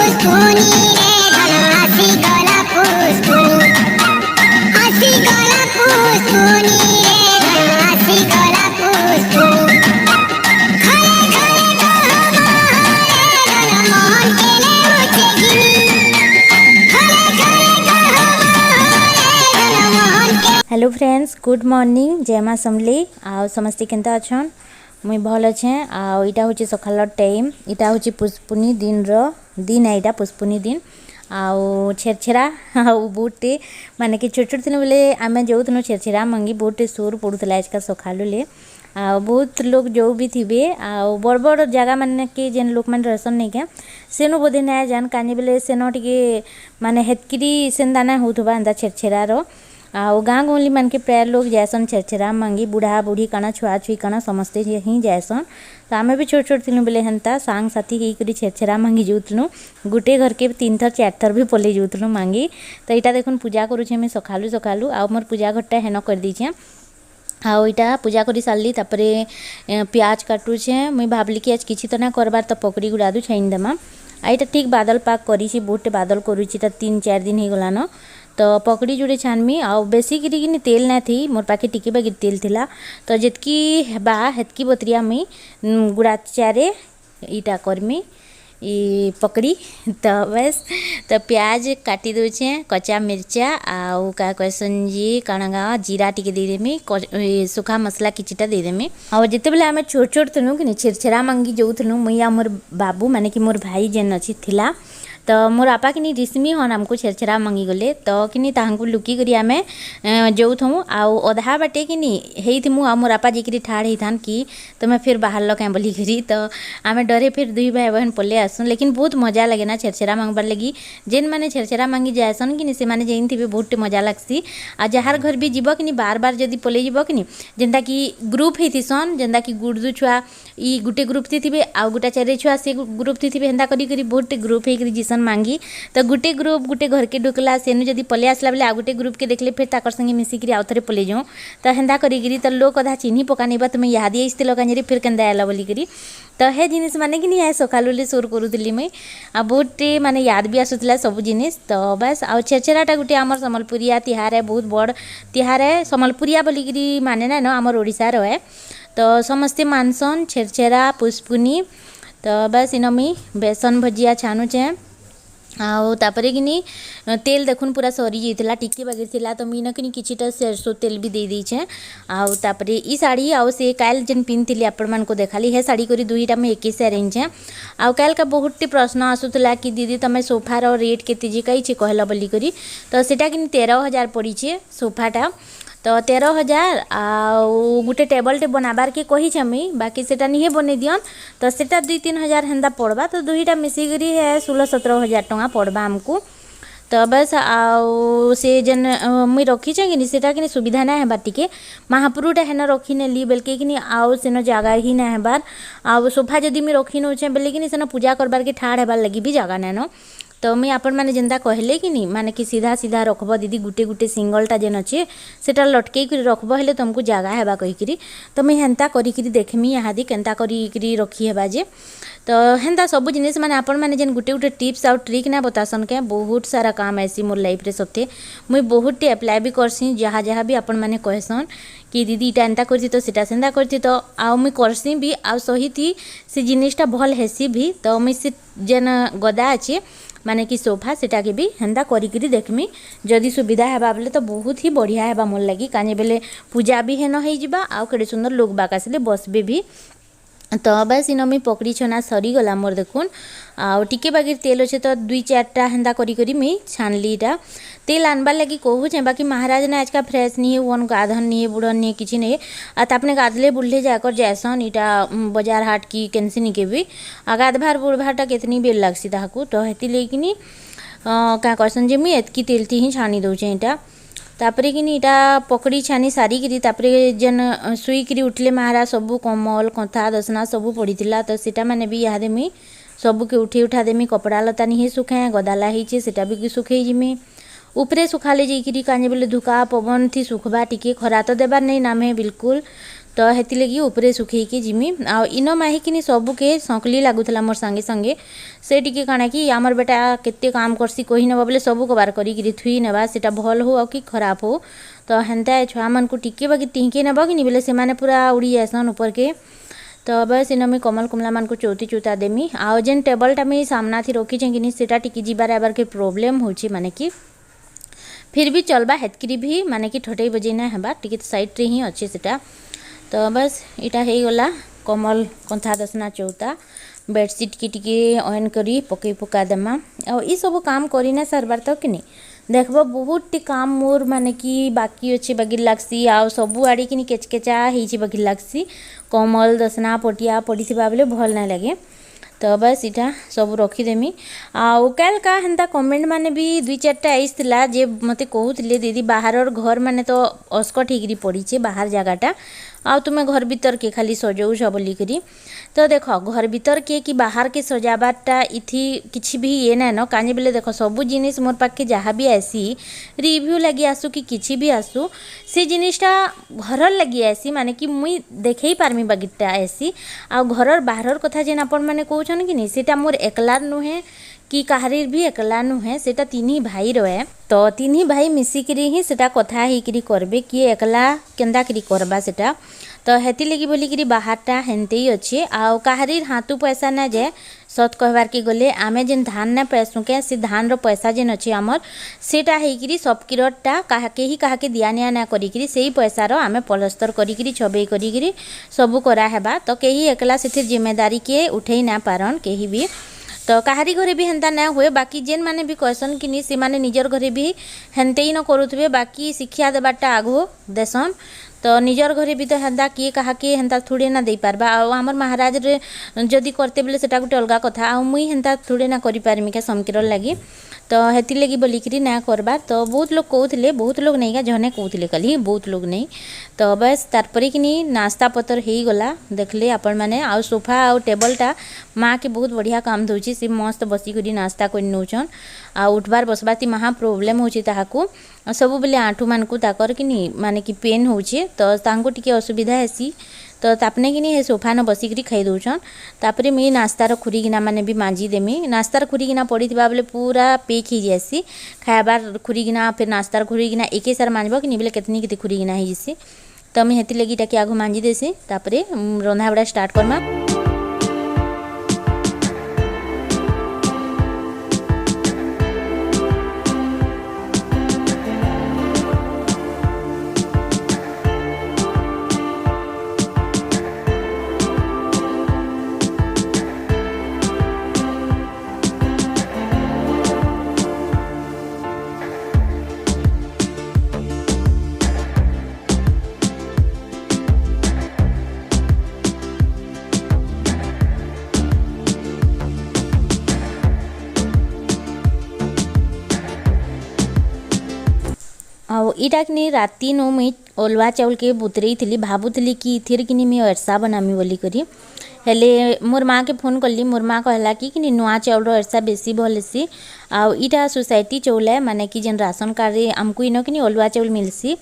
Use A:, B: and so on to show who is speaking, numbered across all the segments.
A: Hello friends, good morning. जय माँ समली। आ समस्ते केंता अछन? मुई भल अच्छे। आटा हूँ सकाल टाइम। इटा हूँ पुष्पुनी दिन है। पुष्पुनी दिन आउ छेरछेरा आउ बहुटे माने कि छोट छोट दिन बेले आम जो छेरछेरा मंगी बहुटे सोर पड़ूला आज सकाले। आ बहुत लोग जो भी थे आ बड़ बड़ जगह मान के जेन लोक मैंने रहसन नहीं क्या सेनु बोधे ना जान कानी बेले सेन टे माने हेतकरी सेन दाना होता एंता छेरछेरार आउ गाँ गहली मन के प्राय लोग जासन छेरछेरा मंगी बुढ़ा बुढ़ी काना छुआ छुई काना समस्ते ही जासन। तो आम भी छोट छोट थिलु बेले हेन्ता सांग साथी करी छेरछेरा मांगी जाऊलु। गुटे घर के 3 थर 4 थर भी पलि जाऊलु मांगी। तो यहाँ देखुन पूजा करुचे मुझे सकालू सकालू आ मोर पूजा घरटा हेन कर दीछे। आउ इटा पूजा कर सारी तापरे प्याज काटुचे। मुई भावली कि आज किसी तो ना करबार तो पकड़ी गुड़ा दू छाइन देमा। आईटा ठीक बादल पाक करी बहुटे बादल करुची 3-4 दिन हो गलान। तो पकड़ी जोड़े छानमी आउ बेसी गिरी तेल ना थी मोर पाखे टिके बागी तेल थिला। तो जितकी बा हेतकी बतरिया मुई गुड़ा चारे इटा करमी ई पकड़ी। तो बस तो प्याज काटी दूचे कच्चा मिर्चा आउ का कहसन जी कणगा जीरा टिके देदेमी सुखा मसला किछिटा देदेमी। आउ जिते बेले आमे छोट छोट थनु कि छेरछेरा मांगी जाऊथनु मुई आ मोर बाबू माने कि मोर भाई जेन अच्छी थिला। तो मोर आपा कि रिश्मी हन आमको छेरछेरा मांगी गले तो कि लुकी करी आमे जाऊथमु आउ अधा बाटे कि हेइथिमु आ मोर आपा जी ठाड़ होतान कि तुम्हें फिर बाहर लो क्या बोली करी। तो आमे डरे फिर 2 भाई बहन पले आसन। लेकिन बहुत मजा लगे ना छेरछेरा मांगबार लगी। जेन माने छेरछेरा मांगी जाएसन कि से माने जेन थे बहुत मजा लगसी। आ जार घर भी जीव कि बार बार जदि पले जीव कि जेनता कि ग्रुप होतीसन जेनता कि गुड़दू छुआ ई गुटे ग्रुप थी थे आउ गोटा 4 छुआ से ग्रुप थी थे हेन्ता करी बहुत ग्रुप होकर जीसन मांगी। तो गुटे ग्रुप गुटे घर के ढुकला सेनु जदि पले आसला बेले आ गुटे ग्रुप के देखले फिर ताकर संगे मिसिकी आउ थे पले जाऊँ। तो हेन्ता करी तो लोग अधा चिन्ही पकानी तुम्हें याद आसते कांजरी फिर केन्दा आला बोली करी। तो हे जिनिस माने कि नहीं सकालुले सोर करूली मुई आ बहुटे माने याद भी आसूला सब जिनिस। तो बस आउ छेरछेराटा गुटे आमर सम्बलपुरिया तिहार है बहुत बड़ तिहार है सम्बलपुरिया बोलिकी माने ना आमर ओडिशार है। तो समस्ते मानसन छेरछेरा पुष्पुनी। तो बस इन मुई बेसन भजिया छानुचे आउ तापरे कि तेल देखुन पूरा सरी जाइला टिके बागी थिला। तो मुई कि किछिटा सरसों तेल भी दे देछे आउ तापरे ई साड़ी आउ से काल जेन पिनथिली आपण मान को देखाली हे साड़ी करी दुईटा में एके से अरेंज आउ काल का बहुत प्रश्न आसुतला कि दीदी तमे सोफार रेट केते जे कही कहला बोली करी। तो सेटा कि 13,000 पड़ी सोफाटा। तो 13,000 आउ गुटे टेबल टे बनाबार के कही मुई बाकी सेटा नहीं बने दियन। तो सेटा 2-3 हजार हेन्दा पड़वा। तो दुईटा मिसिकरी है 16-17 हजार टंका पड़वा आमको। तो बस आउ से जेन मुई रखीचे कि सेटा कि सुविधा ना हेबार टिके महापुरुटा हेन रखी नेली बेलके कि आउ सेन जगह ही ना हेबार आउ सोफा जदि मुई रखी नौचे बेले कि सेन पूजा करबार के ठाड़ हेबार लगी भी जगह नानो। तो मुई आपण मैंने जेनता कहले कि माने कि सीधा सीधा रखब दीदी गुटे गुटे सिंगलटा जेन अच्छे सेटा लटके रखब हेले तुमको जगह हेबा कहीकि। तो मुई हेन्ता करी देखमी यहाँ केन्ता करी रखी हेबा जे। तो हेन्ता सब जिनिस माने आपण मैंने जेन गुटे गुटे टिप्स आउ ट्रिक ना बतासन के बहुत सारा काम ऐसी मोर लाइफ रे सते मुई बहुत टे अप्लाई भी करसी जहाँ जहाँ भी आपण मैंने कहसन कि दीदी इटा एंता करती तो सीटा सेंता करती। तो आउ मुई करसी भी आउ सही थी से जिनिसटा भल हेसी भी। तो मुई से जेन गदा अच्छे माने कि सोफा सेटा के भी हेन्ता करी देखमी जदि सुविधा हेबा बोले तो बहुत ही बढ़िया हेबा मोर लगी काने बेले पूजा भी हेन हो जावा आउ केड़े सुंदर लोग बाक आसले बसबे भी। तो बस इन मुई पकड़ी छना सरी गला मोर देखुन आउ टिके बागी तेल अच्छे। तो 2-4टा हेन्ता करी मुई छानली इटा तेल आनबार लगी कहूचे बाकी महाराज ने आज का फ्रेश नहीं वन गाधन नहीं बुढ़न नहीं किसी नहीं आपने गाधले बुढ़ले जाकर जैसन इटा बाजार हाट की कैंसी नहीं के भी आ गाधभार बुढ़भारटा कितनी बेल लगसी ताकू। तो हेती लेकिन क्या कहसन जे मुई एतकी तेल थी ही छानी दौचे इटा तापरे कि इटा पकड़ी छानी सारी करी तापरे जेन सुईकरी उठले महाराज सबू कमल कंथा दसना सबू पड़ीला। तो सेटा माने भी इहादे मुई सबू के उठे उठा देमी कपड़ा लता नहीं सुखाए गदाला ही सेटा भी सुखे जिमी उपरे सुखाले जाइकरी काजे बोले धुका पवन थी सुखबा टिके खरा तो देबार नहीं नाम है बिल्कुल। तो हेती लगी ऊपर सुखेकी जिमी आ इन माहिकिनी सबके संकली लगुला मोर संगे संगे से टिके काना कि आमर बेटा केते काम करसी कही नबा बोले सब कबार करी थुई नेबा सेटा भल हो आ कि खराब हो तो हेन्ता छुआ मन को टिके बाकी टिंके नेबा कि बोले से माने पूरा उड़ी जासन ऊपर के। तो बस इन मुई कमल कुमला मान को चौथी चूता देमी आ जेन टेबलटा मुई सामना थी रखी कि सेटा टिके जीवार आबार के प्रोब्लेम होची माने कि फिर भी चलबा हेतकरी भी माने कि ठटई बजे ना हेबा टिके साइड रे ही अच्छे सेटा। तो बस इटा हे गला कमल कंथा दसना चौथा बेडसीट की टिके ऑन करी पकई पका देमा आ ई सब काम करी ना सरबार तो कि देखब बहुत टी काम मोर माने कि बाकी अच्छे बगिर लागसी आ सबू आड़ी कि केचकेचा ହେଇଛି बगिर लागसी कमल दसना पटिया पड़ी बेले भल ना लगे। तो बस इटा सब रखीदेमी आउ काल का हेन्ता कमेंट माने भी 2-4टा आईला जे मते कहूले दीदी बाहर घर माने तो अस्कट होकर पड़ी बाहर जगटा आ तुम्हें घर भीतर के खाली सजाऊछ बोलिकी। तो देख घर भीतर के कि बाहर के सजाबाटा इथि किछि भी ये ना न काजे बेले देख सबू जिनिस मोर पाखे जहाँ भी आसी रिव्यू लगी आसू कि किछि भी आसू से जिनिसटा घर लगी आसी माने कि मुई देखई पारमी बगिटा आसी आ घर बाहर कथा जेन आपण माने कहउछन कि नहीं सेटा मोर एकलार नुहे कि कहारीर भी एकला नुहे सेटा तीन भाई रहे तो तीन भाई मिसिकी ही सेटा कथा होकर करबे किए एकला केंदा करी करबा सेटा। तो हेती लगी बोलिकी बाहरटा हेन्ते ही अच्छे आउ कहारीर हाथू पैसा ना जाए सत कहबार के गले आमे जेन धान ना पैसू के से धान रो पैसा जेन अच्छे आमर सेटा हेकरी सबकिरटा काहाके ही काहाके दिया निया ना करिकरी सेही पैसा रो आमे पलस्तर करिकरी छबे करिकरी सबू करा हेबा। तो केही एकला सेथिर जिम्मेदारी के उठेई ना पारन केही भी तो कहारी घरे भी हेन्ता ना हुए बाकी जेन माने भी कहसन कि से माने निजर घरे भी हेन्ते ही न करुथबे बाकी शिक्षा देबाटा आगो देसन तो निजर घरे भी तो हेन्ता किए कहा के हेन्ता थोड़े ना दे पारबा आ हमर महाराज रे जदि करते बेले सेटा गोटे अलगा कथा आ मुई हेन्ता थोड़े ना करि पारमी के समकिर लगी। तो हेती लगी बोलिकी ना करबा तो बहुत लोग कहते बहुत लोग नहीं का जने कहते कल बहुत लोग नहीं। तो बस तारपरे कि नाश्ता पतर हो गला देखले आपण मैंने आउ सोफा आउ टेबलटा माँ के बहुत बढ़िया काम दूची सी मस्त बसिक नाश्ता कर नौचन आ उठबार बसबाती महा प्रोब्लेम होची ताहाकू सब बेले आंठू मानकू ताकर कि माने कि पेन होचे तो तांको टिके असुविधा हेसी तो तापने कि हे सोफा न बसिकी खाई दौन तापर मुझे नास्तार खुरीगिना माने भी मांजी देमी नास्तार खुरीगिना पड़ी बेले पूरा पेक हो जासी खाबार खुरीगिना फिर नास्तार खुरीगिना एक सार मांजब कि बोले कितनी कितनी खुरीगिना हो जासी। तो मुझे हेती लगी टाके आगु मांजी देसी तापर रंधा बड़ा स्टार्ट करमा। आउ इटा कि राति नो मुई ओलवा चाउल के बुतरई थी भावुली कि इथिर कि मुई अरसा बनामी बोली करी हेले मोर माँ के फोन कली मोर माँ कहला कि नुआ चाउल अरसा बेसी भल हेसी आउ इटा सोसाइटी चाउल है माने कि जेन राशन कार्ड रे आमको इन कि ओलवा चाउल मिलसी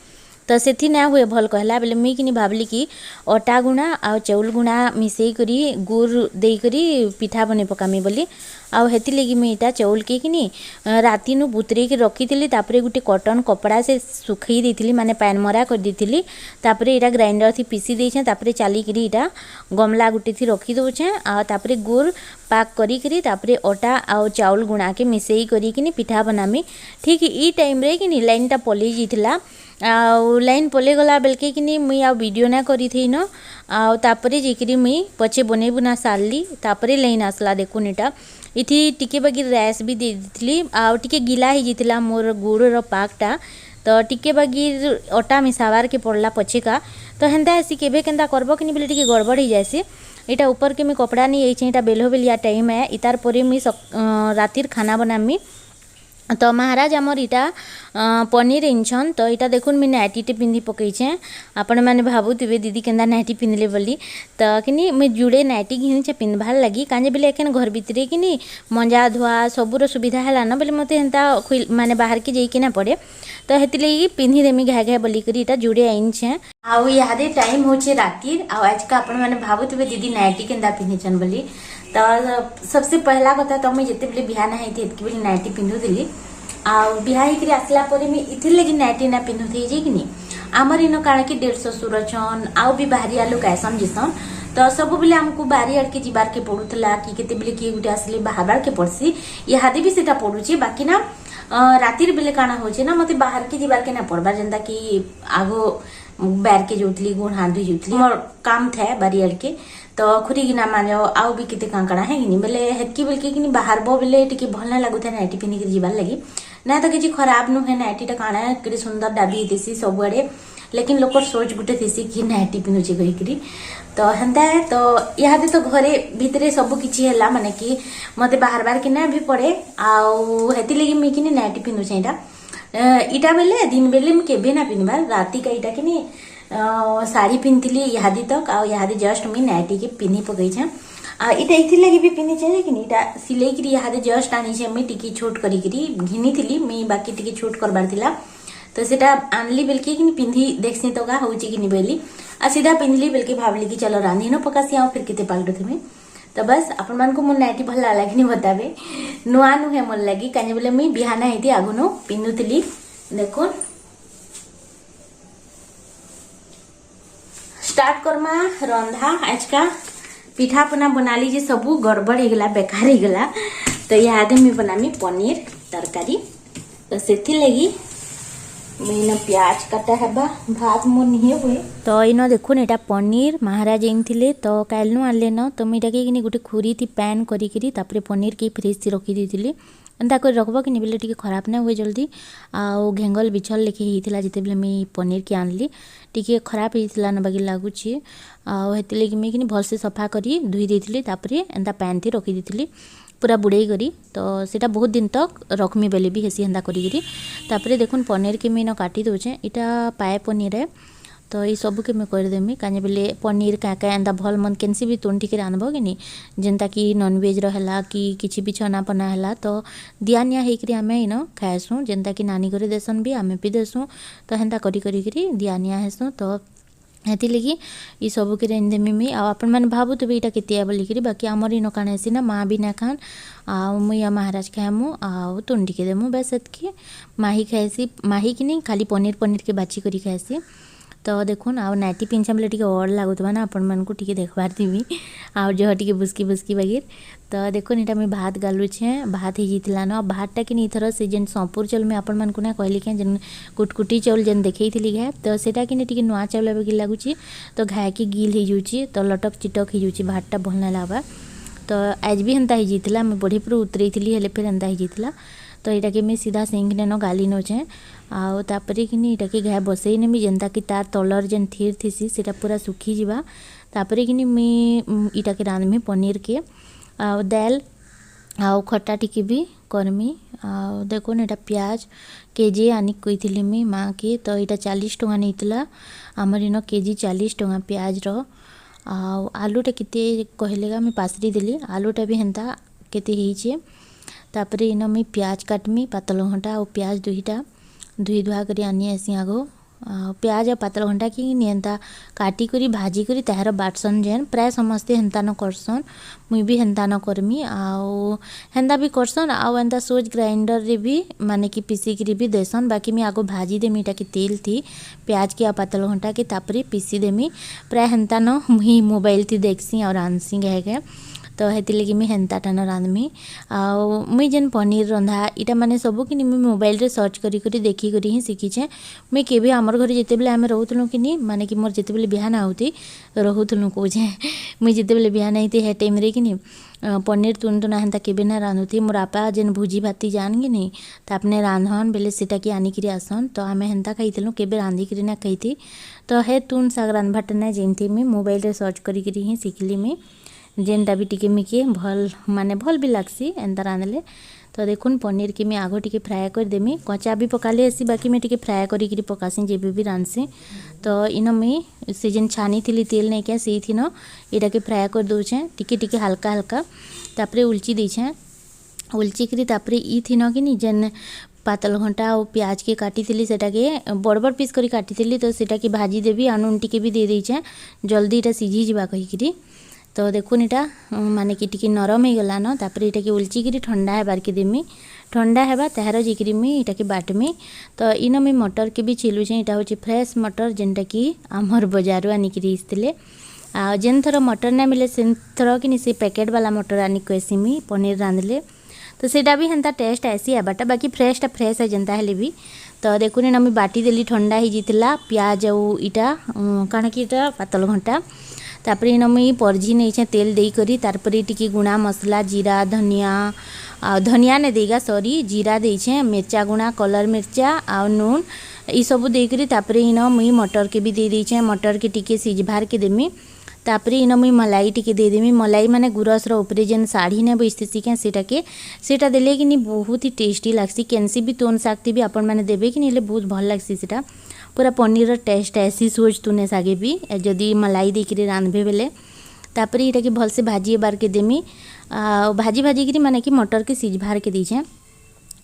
A: तो सेठी ना हुए भल कहला बेले मुई कि भावली कि अटा गुणा आ चाउल गुणा मिसई करी गुड़ दे करी पिठा बने पकामी बोली आउ हेती लगी मुई इटा चाउल के कि राति नु बुतरे के रखी थी तापरे गुटे कॉटन कपड़ा से सुखई देथिली माने पैन मरा कर देथिली तापरे इटा ग्राइंडर थी पीसी देछे तापरे चाली करी इटा गमला गुटे थी रखी दोछे आ तापरे गुड़ पाक करी करी तापरे अटा आ चाउल गुणा के मिसई करी कि पिठा बनामी ठीक ई टाइम रे कि लाइनटा पलि जाइथिला आउ लाइन पले गला बेलके कि मुई आ वीडियो ना करी थी न आउ तापरे जेकरी मुई पछे बने बुना सारली तापरे लाइन आसला देखुन इटा इथि टिके बगी रैस भी दे दिथली आउ टिके गिला ही जितला मोर गुड़ पाकटा तो टिके बगी अटा मिसावार के पड़ला पछे का तो हेन्ता ऐसी केबे केन्ता करबो कि बोले टिके गड़बड़ हो जाएसी इटा ऊपर के मुई कपड़ा नहीं आई इटा बेलो बेलिया टाइम है इतार परे मुई रातिर खाना बनामी तो महाराज आमर इटा पनीर इनछन तो इटा देखुन मुझे नाइटीटे पिंधि पकईचे आपण मैंने भावुवे दीदी केन्दा नाइटी पिंधले बोली तो कि मुझे जुड़े नाइटी घिनीचे पिंधबार लगी काजे बोले एखेन घर भितर कि मंजा धुआ सबूर सुविधा है ना बोले मत हेन्ता माने बाहर के जाइकिना पड़े तो हेती पिंधिदेमी घाए घाए बोलिक इटा जुड़े आईचे आउ इहादे टाइम होचे रातिर आज का आपण मैंने भावुवे दीदी नाइटी केन्दा पिंधिचन बोली तो सबसे पहला कथा तो मुझे जिते बेले बिहा नहीं थी नाइटी पिंधुली आउ बिहा होकर आसला मुझे इथिर लगी नाइटी ना पिंधुथी जे कि आमर इन काण कि 150 ससुर छन आउ भी बाहरी लोक आसन जिसन तो सब बेले आमको बारी आड़ के जीवार के पड़ूला कि केते बेले किए गुटे आसले बाहर के पड़सी इहादे भी सेटा पड़ुची बाकी ना रातिर बेले काଣା होचे ना मते बाहर के जीवार के ना पड़बार जेंता कि आगो बैर के जोतली गुण हाथ धोई जोतली मोर काम थे बारी आड़ के तो खुरी गिना मानो आउ भी किते कांकड़ा है कि बेले हेतकी बेल कि बाहर बो बेले टिके भल ना लागुथे नाइटी पिंधिक जीवार लगी ना तो किसी खराब नुहे नाइटीटा काଣା कि सुंदर डाबी थी सबुआड़े लेकिन लोक सोच गुटे थी कि नाइटी पिंधुचे कहीकि तो हेन्ता है तो इहादे तो घरे भितरे सब किछि है माने कि मते बाहर बाहर किना भी पड़े आउ हेती लगी मुई कि नाइटी पिंधुचे इटा बेले दिन बेले मुझे केबे ना पिंधबार राति का इटा कि साड़ी पिंधली इहादी तक आ इहादे जस्ट मुई नाइटी के पिंधि पकईछे इटा इथि लगी भी पिंधिचे लेकिन इटा सिलाई करी इहादे जस्ट आनीछे मुई टिकी छोट करी घिनी थी मुई बाकी टिकी छोट करबार थिला तो सेटा आनली बेलकी कि पिंधि देखसी तो का होची कि बेली आ सीधा पिंधली बेलकी भावली कि चलो रांधी न पकासी आउ फिर केते पाल्टुथि तो बस आपण मान को मोर नाइटी भल लागिनी बताबे नुआ नुहे मोर लगी काजे बोले मुई बिहाना हेती आगुनो पिंधुथली देखो स्टार्ट करमा रंधा आज का पिठा पना बनाली जे सबू गड़बड़ हो गला बेकार हो गला तो याद में बनामी पनीर तरकारी तो सेथि लगी मैंने प्याज काटा है भात मोर नहीं हुए तो इन देखुन एटा पनीर महाराज इन तो काल आनले न तो मुझे कि गोटे खुरी थी पैन करी पनीर की फ्रिज थी रखी दी एंता कर रखब कि बोले टी खराब ना हुए जल्दी आउ घेंगल बिछल लेखे होता जिते बेले मुई पनीर की आनली टी खराब होता ना बाकी लगुच आती लगे मुझे कि भलसे सफा करी धोई देती एंता पैन थी रखी दी पूरा बुड़े करी तो सीटा बहुत दिन तक रखमी बेले भी हेसी हेन्ता करी देखुन पनीर के मैं काटी दूचे इटा पाए पनीर है तो ये सब के मैं करदेमी काजे बेले पनीर क्या क्या एंता भल मन केनसी भी तुन टिके रांधब कि नहीं जेनता कि नॉनवेज रहा कि किसी भी छना पना है तो दिया निया होकर आम इन खाएसुँ जेनता कि नानी घरे देसन भी आम भी देसुँ तो हेन्ता करी दिया निया हेसुँ तो हेती लगी ये सब के रेंदेमी मी आपण मैंने भावुवे यहाँ केतिया बोलिकी बाकी आमर इन काण हेसी ना माँ भी ना खान आउ मुई महाराज खाएमु आउ तुन टिके देमु बस एतकी माही खाएसी माही कि नहीं खाली पनीर पनीर के बाची करी खाएसी तो देखुन आउ नाइटी पिंछा बेले टिके और लागुवा ना आपण मन को टिके देखबार थी आउ जो टिके बुसकी बुसकी बगैर तो देखुन इटा मुई भात गालुछे भात हो जाता ना भातटा कि इथर से जेन संपूर चाउल में आपण मन को ना कहली कि जेन कुटकुटी चाउल जेन देखई घाए तो सेटा कि टिके नुआ चाउल बगैर लगुच तो घाए के गिल हो जाऊँगी तो लटक चिटक हो भातटा भल ना लगवा तो आज भी हेन्ता हो जाता मुझे बढ़ी पूरा उतरई हेल्ले फिर हेन्ता हो जाता तो यहाँ के मैं सीधा सिंक ने गाली नौचे आउे कि इटा के घाए बसई नेमी जेनता कि तार तलर जेन थीर थीसी सेटा पूरा सुखी जावा तापरे कि मुई इटा के रांधमी पनीर के दाल आउ खट्टा टिके भी करमी देखो एटा प्याज केजी आनी कही मुई माँ के तो यहाँ 40 टंका नहीं आमर इन केजी 40 टंका प्याज आलूटा केते कहलेगा मुई पासरी देली आलूटा भी हेन्ता केते होइछे तापरे इन मुई प्याज काटमी पातल घंटा और प्याज दुईटा धुई धुआ कर आनी आसी आगो प्याज और पातल घंटा कि नियंता काटी करी भाजी करी ताहार बाटसन जेन प्राय समस्ते हेन्ता न करसन मुई भी हेन्ता न करमी आउ हेन्ता भी करसन आउ एंता सोच ग्राइंडर रे भी माने कि पीसी करी भी देसन बाकी मैं आगो भाजी देमी इटा के तेल थी प्याज के पातल घंटा के तापरे पीसी देमी प्राय हेन्ता न मुई मोबाइल थी देखसी और आनसी गए तो हेती लगी मुई हेन्ता टान रांधमी आउ मुई जेन पनीर रंधा इटा माने सब कि मुई मोबाइल रे सर्च करी करी देखी करी ही शिखीचे मुई केबे आमर घरे जिते बेले आमे रहउथलु कि नहीं माने कि मोर जिते बेले बिहान आउती रहउथलु कहूचे मुई जिते बेले बिहान आईती हे टाइम रे कि नहीं पनीर तुन तुना हेन्ता केबे ना रांधुथी मोर आपा जेन भुजी भाती जान कि नहीं तो आपने रांधन बेले सेटा कि आनिकरी आसन तो आमे हेन्ता खाइथलु केबे रांधिकरी ना खाइथी तो हे तुन साग रांधबाटा ना जेनथी मुई मोबाइल रे सर्च करी करी ही शिखली मुई जेनटा भी टिके मिके भल माने भल भी लागसी एंता रांधले। तो देखुन पनीर के मैं आगो टिके फ्राए कर देमी, कच्चा भी पकाले आसी बाकी मैं टिके फ्राए करी पकासी जेबे भी रांधसी। तो इन मुई से जेन छानी थी तेल नहीं क्या से थी यहाँ के फ्राए कर दूचे टिके टिके हल्का हल्का तापरे उल्ची देछे उल्ची करी तापरे ई थी न कि जेन पातल घंटा और प्याज के काटी थी सेटा के बड़ बड़ पीस करी काटी थी तो सेटा के भाजी देवी आ नून टिके भी दे देछे जल्दी इटा सीझी जीवा कहीकि। तो देखुन इटा माने कि टिके नरम हो गला न तापर इटा के उल्ची करी ठंडा हेबार के देमी ठंडा हेबा ताहार जिकरी मुई इटा के बाटमी। तो इन मुई मटर के भी छिलुछे इटा होची फ्रेश मटर जेनटा कि आमर बजारु आनिकरी इसतिले आ जेन थर मटर ना मिले से थर कि से पैकेट वाला मटर आनी कैसीमी पनीर रांधले तो सेटा भी हेन्ता टेस्ट ऐसी आबाटा बाकी फ्रेशटा फ्रेश है जेनता हेले भी। तो देखुन ना मुई बाटी देली ठंडा ही जीतला प्याज और इटा काना कि इटा पातल घंटा तापर इन मुई परझी नहीं तेल दे करी तारपर टिके गुणा मसला जीरा धनिया धनिया ने देगा सॉरी जीरा देछे मिर्चा गुणा कलर मिर्चा आ नून ई सब देकरी तापर इन मुई मटर के भी दे देछे मटर के टिके सिझबार के देमी तापर इन मुई मलाई टिके दे देमी मलाई माने गुरस रो ऊपर जेन साड़ी ने बइस्थिसी के सेटा देले कि बहुत ही टेस्टी लागसी केनसी भी तोन सागती भी आपण माने देबे कि नेले बहुत भल लागसी सेटा पूरा पनीर टेस्ट ऐसी सोच तुने सागे भी जदि मलाई देकरी रांधबे बेले तापर इटा के भल से भाजी बार के देमी भाजी भाजी करी माने कि मटर के सिझबार के दीछे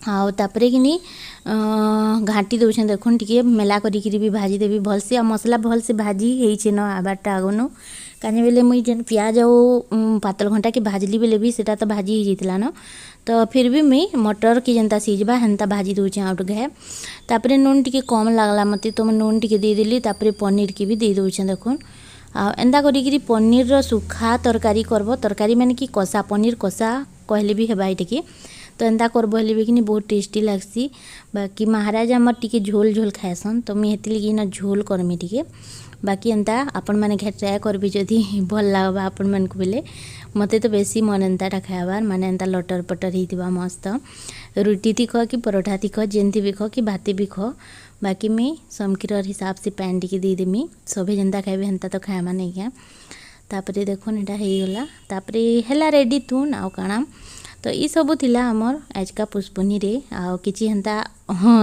A: आउ तापरे कि घाटी दौछे देखुन टिके मेला करी भी भाजी देवी भल से मसला भल से भाजी हेइछे न आबारटा आगनु काने बेले मुई जेन प्याज और पातल घंटा के भाजली बेले भी सेटा तो भाजी ही जीतला न तो फिर भी मुई मटर की जेनता सिझबा हेन्ता भाजी दौछे आउट घे तापरे नून टिके कम लागला मते तो नून टिके दे देली तापरे पनीर की भी दे दौछे देखुन आ एंता करी पनीर सुखा तरकारी करबो तरकारी माने कि कषा पनीर कषा कहले भी हेबा इटके तो एंता करबो हेले भी कि बहुत टेस्टी लागसी बाकी महाराज हमर टिके झोल झोल खाएसन तो मुई हेति लगी ना झोल करमी टिके बाकी एंता आपण माने घे ट्राए करबी जदि भल लागबा आपण मन को बेले मते तो बेसी मन एंताटा खाइबार माने एंता लटर पटर हिथिबा मस्त रुटी थी खो कि परोठा थी खो जेनथी भी खो कि भाती भी खो बाकी मुई समकिरर हिसाब से पैन टिके दे देमी सभे जेनता खाइबे हेन्ता तो खाइबा नहीं क्या तापरे देखुन एटा हे गला तापरे हेला रेडी तुन आउ काଣା तो ई सब थिला हमर आजका पुष्पनी रे आउ किछि हेन्ता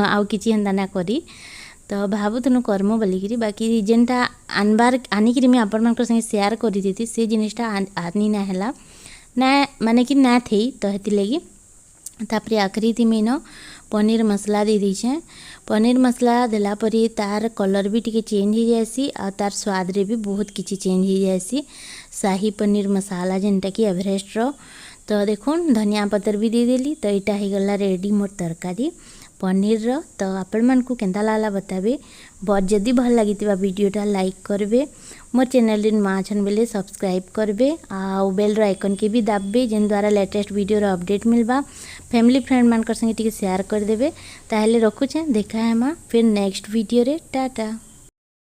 A: आउ किछि हेन्ता ना करी तो भावुथनु कर्म बोलिकी बाकी जेनटा आनबार आनिकी मैं आपण मानकर संगे शेयर करी देती से जिनिसटा आनी ना हैला ना माने कि ना थी तो हेति लगी तापरे आखरी थी मैं न पनीर मसला दे दीछे पनीर मसला देला परी तार कलर भी टिके चेंज हो जाएसी आ तार स्वाद रे भी बहुत किछि चेंज हो जाएसी शाही पनीर मसाला जेनटा कि एवरेस्ट रो तो देखुन धनिया पत्तर भी दे देली तो इटा ही गला रेडी मोर तरकारी पनीर रो तो आपण मन को केंता लागला बताबे बहुत जदी भल लागितिबा वीडियोटा लाइक करबे मोर चैनल रे नुआ छन बेले सब्सक्राइब करबे आ बेल रो आइकन के भी दाबबे जेन द्वारा लेटेस्ट वीडियो रो अपडेट मिलबा फैमिली फ्रेंड मानकर संगे टिके शेयर कर देबे ताहेले रखुछे देखा हेमा फिर नेक्स्ट वीडियो रे टाटा।